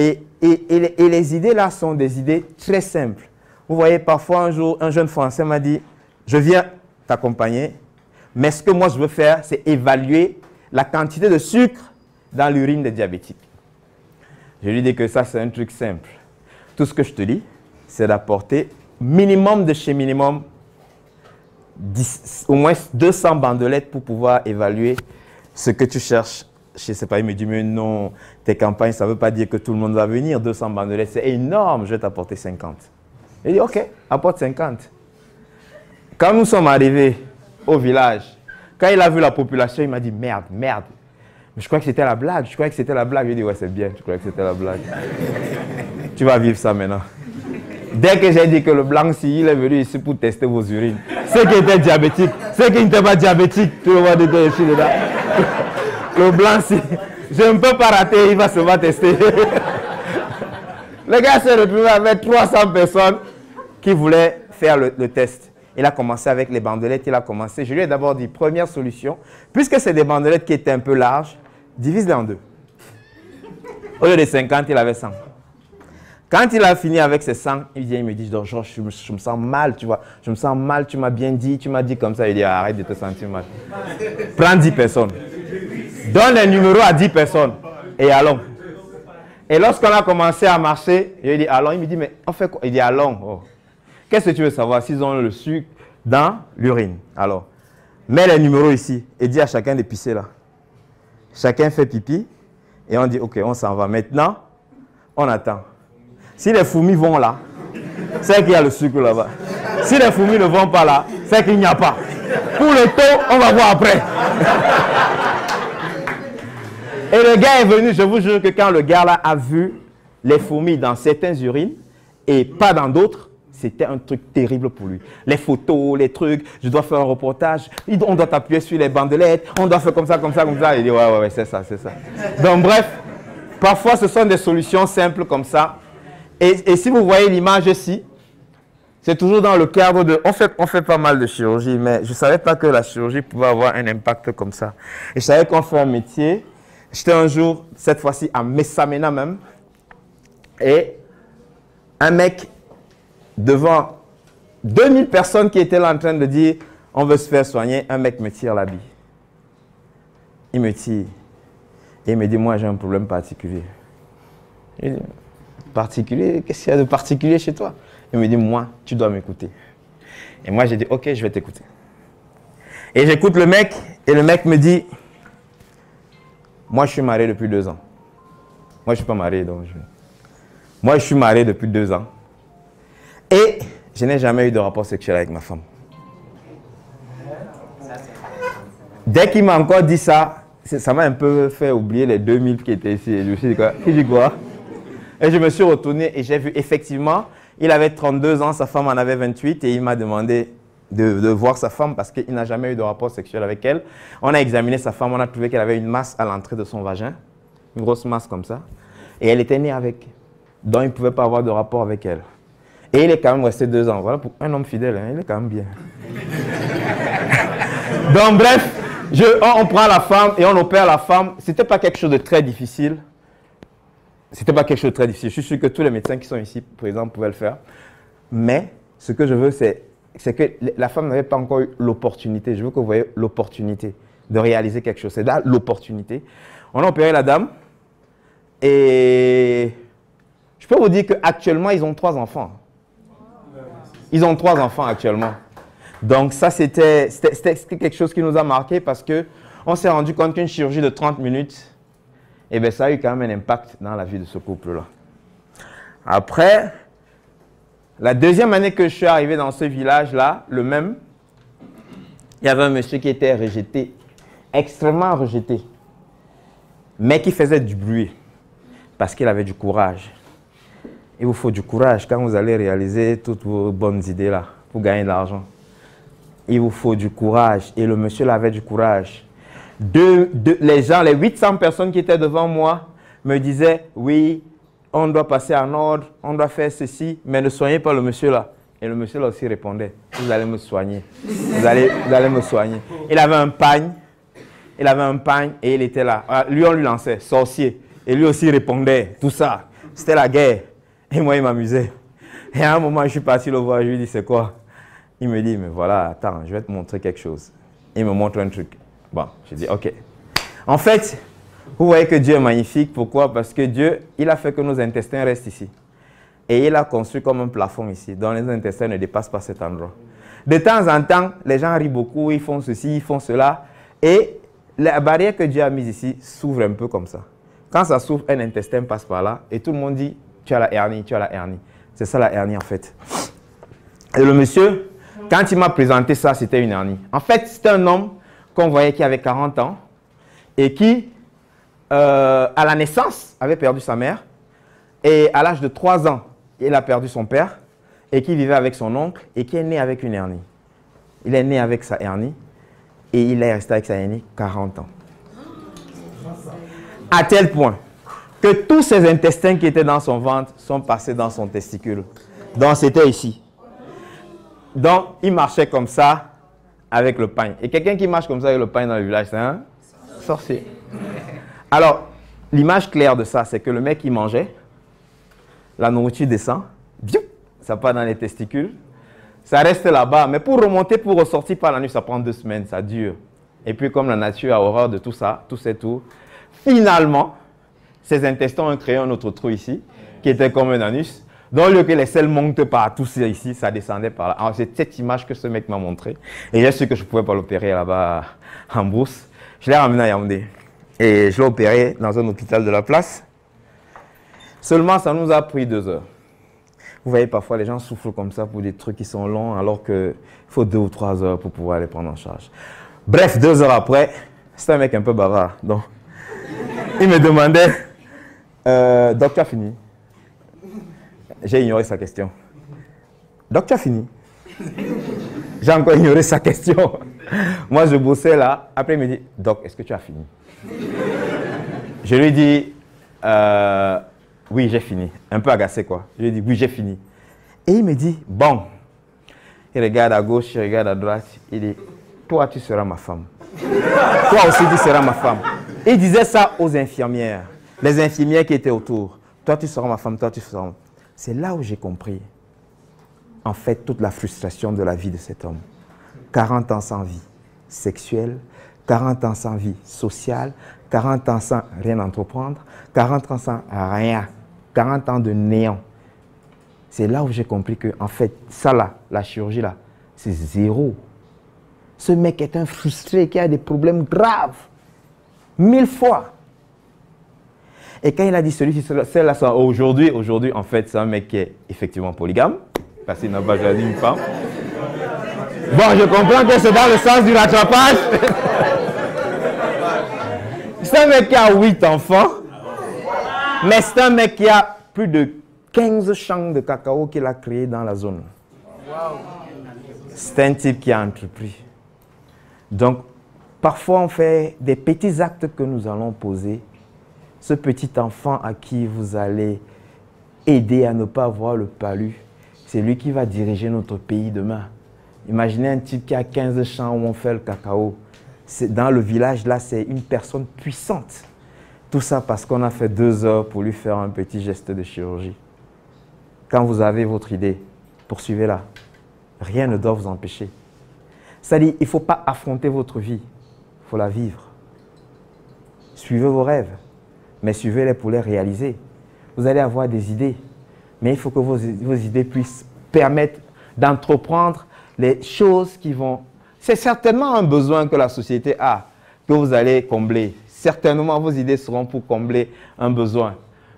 Et les idées là sont des idées très simples. Vous voyez, parfois un jour, un jeune Français m'a dit, je viens t'accompagner, mais ce que moi je veux faire, c'est évaluer la quantité de sucre dans l'urine des diabétiques. Je lui dis que ça, c'est un truc simple. Tout ce que je te dis, c'est d'apporter minimum de chez minimum au moins 200 bandelettes pour pouvoir évaluer ce que tu cherches. Je ne sais pas, il me dit, mais non, tes campagnes, ça ne veut pas dire que tout le monde va venir. 200 bandelettes, c'est énorme, je vais t'apporter 50. Il dit, ok, apporte 50. Quand nous sommes arrivés au village, quand il a vu la population, il m'a dit, merde. Mais je crois que c'était la blague, Je lui ai dit, ouais, c'est bien, je crois que c'était la blague. Tu vas vivre ça maintenant. Dès que j'ai dit que le blanc, il est venu ici pour tester vos urines, ceux qui étaient diabétiques, ceux qui n'étaient pas diabétiques, tout le monde était ici dedans. Le blanc, si je ne peux pas rater, il va se faire tester. Le gars s'est retrouvé avec 300 personnes qui voulaient faire le test. Il a commencé avec les bandelettes, Je lui ai d'abord dit, première solution, puisque c'est des bandelettes qui étaient un peu larges, divise-les en deux. Au lieu de 50, il avait 100. Quand il a fini avec ses 100, il me dit, Georges, je me sens mal, tu vois. Je me sens mal, tu m'as bien dit, tu m'as dit comme ça. Il dit, arrête de te sentir mal. Prends 10 personnes. Donne les numéros à 10 personnes et allons. Et lorsqu'on a commencé à marcher, je lui ai dit, allons. Il me dit, mais on fait quoi? Il dit, allons. Oh. Qu'est-ce que tu veux savoir s'ils ont le sucre dans l'urine? Alors, mets les numéros ici et dis à chacun de pisser là. Chacun fait pipi et on dit, ok, on s'en va. Maintenant, on attend. Si les fourmis vont là, c'est qu'il y a le sucre là-bas. Si les fourmis ne vont pas là, c'est qu'il n'y a pas. Pour le taux, on va voir après. Et le gars est venu, je vous jure que quand le gars là a vu les fourmis dans certaines urines et pas dans d'autres, c'était un truc terrible pour lui. Les photos, les trucs, je dois faire un reportage, on doit t'appuyer sur les bandelettes, on doit faire comme ça. Il dit ouais, c'est ça. Donc bref, parfois ce sont des solutions simples comme ça. Et si vous voyez l'image ici, c'est toujours dans le cadre de... On fait pas mal de chirurgie, mais je ne savais pas que la chirurgie pouvait avoir un impact comme ça. Et je savais qu'on fait un métier. J'étais un jour, cette fois-ci, à Messamena même, et un mec devant 2000 personnes qui étaient là en train de dire « on veut se faire soigner », un mec me tire l'habit. Il me tire. Et il me dit « moi, j'ai un problème particulier ». Je dis « particulier? Qu'est-ce qu'il y a de particulier chez toi ?» Il me dit « moi, tu dois m'écouter ». Et moi, j'ai dit « ok, je vais t'écouter ». Et j'écoute le mec, et le mec me dit « moi, je suis marié depuis 2 ans. » Moi, je ne suis pas marié, donc Moi, je suis marié depuis 2 ans. Et je n'ai jamais eu de rapport sexuel avec ma femme. Dès qu'il m'a encore dit ça, ça m'a un peu fait oublier les 2000 qui étaient ici. Et je me suis dit quoi? Il dit quoi? Et je me suis retourné et j'ai vu effectivement, il avait 32 ans, sa femme en avait 28 et il m'a demandé de voir sa femme parce qu'il n'a jamais eu de rapport sexuel avec elle. On a examiné sa femme, on a trouvé qu'elle avait une masse à l'entrée de son vagin, une grosse masse comme ça. Et elle était née avec. Donc il ne pouvait pas avoir de rapport avec elle. Et il est quand même resté 2 ans. Voilà, pour un homme fidèle, hein, il est quand même bien. Donc bref, on prend la femme et on opère la femme. Ce n'était pas quelque chose de très difficile. Je suis sûr que tous les médecins qui sont ici, par exemple, pouvaient le faire. Mais ce que je veux, c'est que la femme n'avait pas encore eu l'opportunité. Je veux que vous voyez l'opportunité de réaliser quelque chose. C'est là l'opportunité. On a opéré la dame. Et je peux vous dire qu'actuellement, ils ont 3 enfants. Ils ont 3 enfants actuellement. Donc ça, c'était quelque chose qui nous a marqué parce qu'on s'est rendu compte qu'une chirurgie de 30 minutes, eh bien, ça a eu quand même un impact dans la vie de ce couple-là. Après, la deuxième année que je suis arrivé dans ce village-là, le même, il y avait un monsieur qui était rejeté, extrêmement rejeté, mais qui faisait du bruit parce qu'il avait du courage. Il vous faut du courage quand vous allez réaliser toutes vos bonnes idées là pour gagner de l'argent. Il vous faut du courage. Et le monsieur là avait du courage. Les gens, les 800 personnes qui étaient devant moi me disaient, oui, on doit passer en ordre, on doit faire ceci, mais ne soignez pas le monsieur là. Et le monsieur là aussi répondait, vous allez me soigner. Vous allez me soigner. Il avait un pagne. Et il était là. Lui, on lui lançait, sorcier. Et lui aussi répondait, tout ça. C'était la guerre. Et moi, il m'amusait. Et à un moment, je suis parti le voir, je lui ai dit, c'est quoi? Il me dit, mais voilà, attends, je vais te montrer quelque chose. Il me montre un truc. Bon, je dis, ok. En fait, vous voyez que Dieu est magnifique. Pourquoi? Parce que Dieu, il a fait que nos intestins restent ici. Et il a construit comme un plafond ici, dont les intestins ne dépassent pas cet endroit. De temps en temps, les gens rient beaucoup, ils font ceci, ils font cela. Et la barrière que Dieu a mise ici s'ouvre un peu comme ça. Quand ça s'ouvre, un intestin passe par là et tout le monde dit, tu as la hernie, tu as la hernie. C'est ça la hernie en fait. Et le monsieur, quand il m'a présenté ça, c'était une hernie. En fait, c'était un homme qu'on voyait qui avait 40 ans et qui, à la naissance, avait perdu sa mère. Et à l'âge de 3 ans, il a perdu son père et qui vivait avec son oncle et qui est né avec une hernie. Il est né avec sa hernie et il est resté avec sa hernie 40 ans. À tel point que tous ses intestins qui étaient dans son ventre sont passés dans son testicule. Donc c'était ici. Donc il marchait comme ça avec le pain. Et quelqu'un qui marche comme ça avec le pain dans le village, c'est un sorcier. Alors, l'image claire de ça, c'est que le mec il mangeait, la nourriture descend, ça part dans les testicules, ça reste là-bas. Mais pour remonter, pour ressortir par la nuit, ça prend 2 semaines, ça dure. Et puis comme la nature a horreur de tout ça, tous ces tours, finalement, ces intestins ont créé un autre trou ici, qui était comme un anus. Donc, au lieu que les selles montent partout ici, ça descendait par là. Alors, c'est cette image que ce mec m'a montrée. Et j'ai su que je ne pouvais pas l'opérer là-bas en Brousse. Je l'ai ramené à Yaoundé. Et je l'ai opéré dans un hôpital de la place. Seulement, ça nous a pris 2 heures. Vous voyez, parfois, les gens souffrent comme ça pour des trucs qui sont longs, alors qu'il faut 2 ou 3 heures pour pouvoir les prendre en charge. Bref, 2 heures après, c'est un mec un peu bavard. Donc, il me demandait, donc tu as fini? J'ai ignoré sa question. Donc tu as fini? J'ai encore ignoré sa question. Moi, je bossais là. Après, il me dit, Doc, est-ce que tu as fini? Je lui dis, oui, j'ai fini. Un peu agacé, quoi. Je lui dis, oui, j'ai fini. Et il me dit, bon. Il regarde à gauche, il regarde à droite. Il dit, toi, tu seras ma femme. Toi aussi, tu seras ma femme. Il disait ça aux infirmières. Les infirmières qui étaient autour. Toi, tu seras ma femme, toi, tu seras ma femme. C'est là où j'ai compris, en fait, toute la frustration de la vie de cet homme. 40 ans sans vie sexuelle, 40 ans sans vie sociale, 40 ans sans rien entreprendre, 40 ans sans rien, 40 ans de néant. C'est là où j'ai compris que, en fait, ça là, la chirurgie là, c'est zéro. Ce mec est un frustré qui a des problèmes graves, 1000 fois. Et quand il a dit celui-ci, celle-là, aujourd'hui, en fait, c'est un mec qui est effectivement polygame, parce qu'il n'a pas choisi une femme. Bon, je comprends que c'est dans le sens du rattrapage. C'est un mec qui a 8 enfants, mais c'est un mec qui a plus de 15 champs de cacao qu'il a créés dans la zone. C'est un type qui a entrepris. Donc, parfois, on fait des petits actes que nous allons poser. Ce petit enfant à qui vous allez aider à ne pas avoir le palu, c'est lui qui va diriger notre pays demain. Imaginez un type qui a 15 champs où on fait le cacao. Dans le village, là, c'est une personne puissante. Tout ça parce qu'on a fait 2 heures pour lui faire un petit geste de chirurgie. Quand vous avez votre idée, poursuivez-la. Rien ne doit vous empêcher. C'est-à-dire, il ne faut pas affronter votre vie, il faut la vivre. Suivez vos rêves. Mais suivez-les pour les réaliser. Vous allez avoir des idées, mais il faut que vos idées puissent permettre d'entreprendre les choses qui vont... C'est certainement un besoin que la société a, que vous allez combler. Certainement, vos idées seront pour combler un besoin.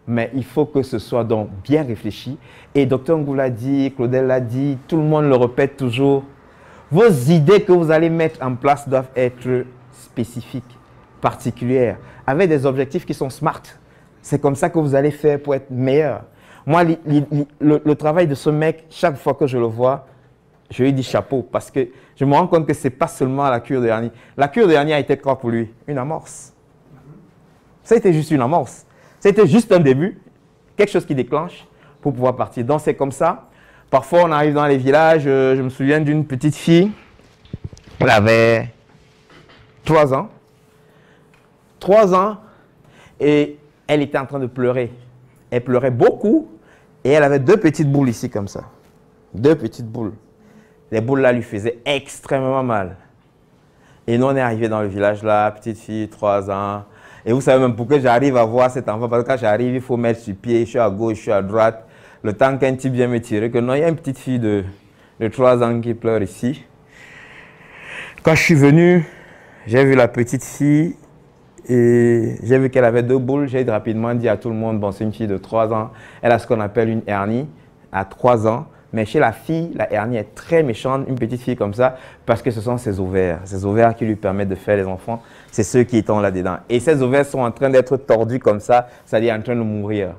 Mais il faut que ce soit donc bien réfléchi. Et Dr Ngou l'a dit, Claudel l'a dit, tout le monde le répète toujours. Vos idées que vous allez mettre en place doivent être spécifiques, particulières, avec des objectifs qui sont smart. C'est comme ça que vous allez faire pour être meilleur. Moi, le travail de ce mec, chaque fois que je le vois, je lui dis chapeau, parce que je me rends compte que ce n'est pas seulement la cure de hernie. La cure de hernie a été quoi pour lui? Une amorce. Ça a été juste une amorce. C'était juste un début, quelque chose qui déclenche pour pouvoir partir. Donc c'est comme ça. Parfois, on arrive dans les villages. Je me souviens d'une petite fille. Elle avait 3 ans. 3 ans. Et elle était en train de pleurer. Elle pleurait beaucoup et elle avait deux petites boules ici comme ça. Deux petites boules. Les boules là lui faisaient extrêmement mal. Et nous, on est arrivé dans le village là, petite fille, 3 ans. Et vous savez même pourquoi j'arrive à voir cet enfant, parce que quand j'arrive, il faut mettre sur pied, je suis à gauche, je suis à droite. Le temps qu'un type vient me tirer, que non, il y a une petite fille de 3 ans qui pleure ici. Quand je suis venu, j'ai vu la petite fille et j'ai vu qu'elle avait 2 boules. J'ai rapidement dit à tout le monde, bon, c'est une fille de 3 ans. Elle a ce qu'on appelle une hernie à 3 ans. Mais chez la fille, la hernie est très méchante, une petite fille comme ça, parce que ce sont ses ovaires qui lui permettent de faire les enfants. C'est ceux qui sont là-dedans. Et ces ovaires sont en train d'être tordus comme ça, c'est-à-dire en train de mourir.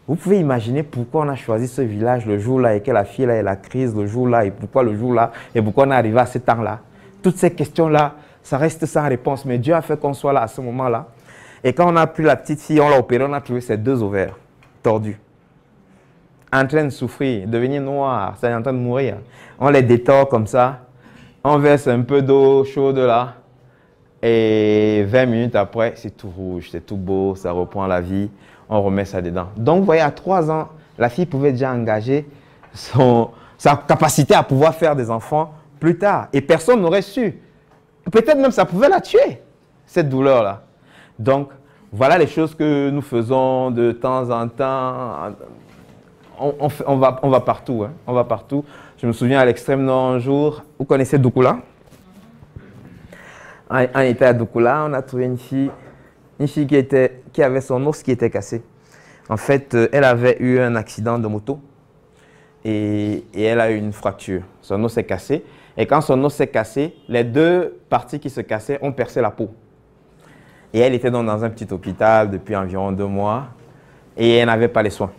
Vous pouvez imaginer pourquoi on a choisi ce village le jour-là et que la fille là ait la crise le jour-là et pourquoi le jour-là et pourquoi on est arrivé à ce temps-là. Toutes ces questions-là, ça reste sans réponse, mais Dieu a fait qu'on soit là à ce moment-là. Et quand on a pris la petite fille, on l'a opérée, on a trouvé ses 2 ovaires tordus, en train de souffrir, devenir noir, c'est en train de mourir. On les détord comme ça, on verse un peu d'eau chaude là, et 20 minutes après, c'est tout rouge, c'est tout beau, ça reprend la vie, on remet ça dedans. Donc, vous voyez, à 3 ans, la fille pouvait déjà engager sa capacité à pouvoir faire des enfants plus tard. Et personne n'aurait su. Peut-être même ça pouvait la tuer, cette douleur-là. Donc, voilà les choses que nous faisons de temps en temps. On va partout, hein. On va partout. Je me souviens à l'extrême nord un jour, vous connaissez Doukoula? On était à Doukoula, on a trouvé une fille qui avait son os qui était cassé. En fait, elle avait eu un accident de moto et elle a eu une fracture. Son os s'est cassé. Et quand son os s'est cassé, les 2 parties qui se cassaient ont percé la peau. Et elle était donc dans un petit hôpital depuis environ 2 mois et elle n'avait pas les soins.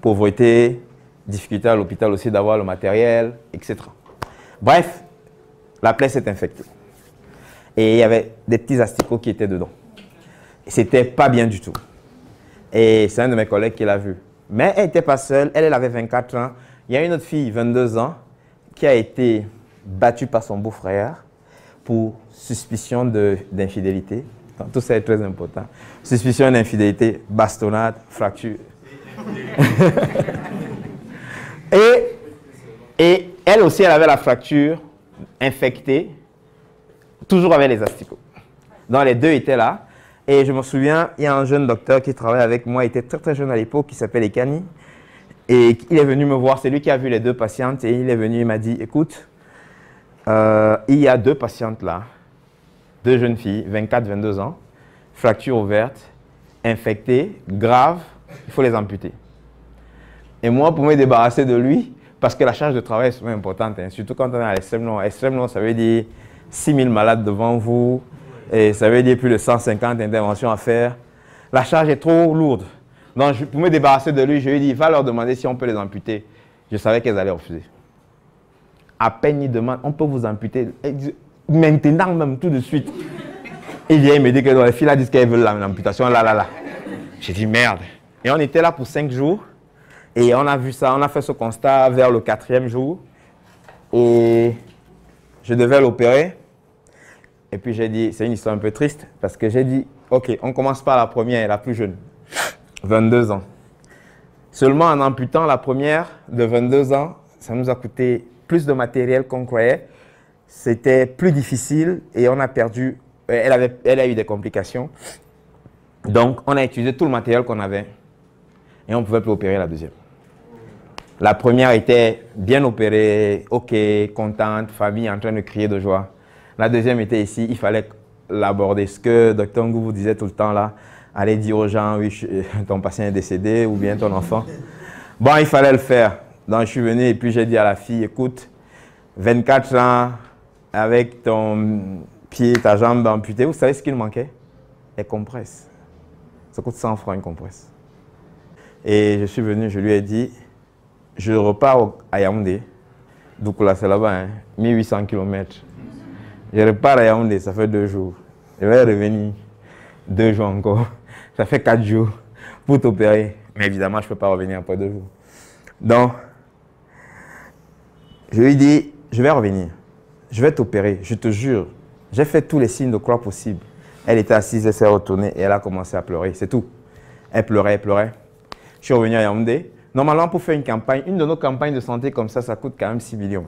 Pauvreté, difficulté à l'hôpital aussi d'avoir le matériel, etc. Bref, la plaie s'est infectée. Et il y avait des petits asticots qui étaient dedans. C'était pas bien du tout. Et c'est un de mes collègues qui l'a vu. Mais elle n'était pas seule, elle avait 24 ans. Il y a une autre fille, 22 ans, qui a été battue par son beau-frère pour suspicion d'infidélité. Tout ça est très important. Suspicion d'infidélité, bastonnade, fracture. et elle aussi, elle avait la fracture infectée, toujours avec les asticots. Donc les 2 étaient là. Et je me souviens, il y a un jeune docteur qui travaille avec moi, il était très très jeune à l'époque, qui s'appelle Ekani. Et il est venu me voir, c'est lui qui a vu les 2 patientes. Et il est venu, il m'a dit, écoute, il y a 2 patientes là, 2 jeunes filles, 24-22 ans, fracture ouverte, infectée, grave, il faut les amputer. Et moi, pour me débarrasser de lui, parce que la charge de travail est souvent importante, hein, surtout quand on est à l'extrême nord. Extrême nord, ça veut dire 6000 malades devant vous, et ça veut dire plus de 150 interventions à faire. La charge est trop lourde. Donc, pour me débarrasser de lui, je lui ai dit, va leur demander si on peut les amputer. Je savais qu'elles allaient refuser. À peine ils demandent, on peut vous amputer. Maintenant, même tout de suite. Il vient, il me dit que les filles là disent qu'elles veulent l'amputation, là. J'ai dit merde. Et on était là pour 5 jours. Et on a vu ça, on a fait ce constat vers le 4e jour. Et je devais l'opérer. Et puis j'ai dit, c'est une histoire un peu triste, parce que j'ai dit, ok, on commence par la première, la plus jeune, 22 ans. Seulement en amputant la première de 22 ans, ça nous a coûté plus de matériel qu'on croyait. C'était plus difficile et on a perdu, elle a eu des complications. Donc on a utilisé tout le matériel qu'on avait et on ne pouvait plus opérer la deuxième. La première était bien opérée, ok, contente, famille en train de crier de joie. La deuxième était ici, il fallait l'aborder. Ce que Dr Ngou vous disait tout le temps là, allez dire aux gens, oui, ton patient est décédé ou bien ton enfant. Bon, il fallait le faire. Donc je suis venu et puis j'ai dit à la fille, écoute, 24 ans, avec ton pied, ta jambe amputée, vous savez ce qu'il manquait? Les compresses. Ça coûte 100 francs une compresse. Et je suis venu, je lui ai dit, je repars à Yaoundé. Donc là, c'est là-bas, hein, 1800 km. Je repars à Yaoundé, ça fait 2 jours. Je vais revenir 2 jours encore. Ça fait 4 jours pour t'opérer. Mais évidemment, je ne peux pas revenir après 2 jours. Donc, je lui dis, je vais revenir. Je vais t'opérer, je te jure. J'ai fait tous les signes de croix possibles. Elle était assise, elle s'est retournée et elle a commencé à pleurer. C'est tout. Elle pleurait, elle pleurait. Je suis revenu à Yaoundé. Normalement, pour faire une campagne, une de nos campagnes de santé comme ça coûte quand même 6 millions.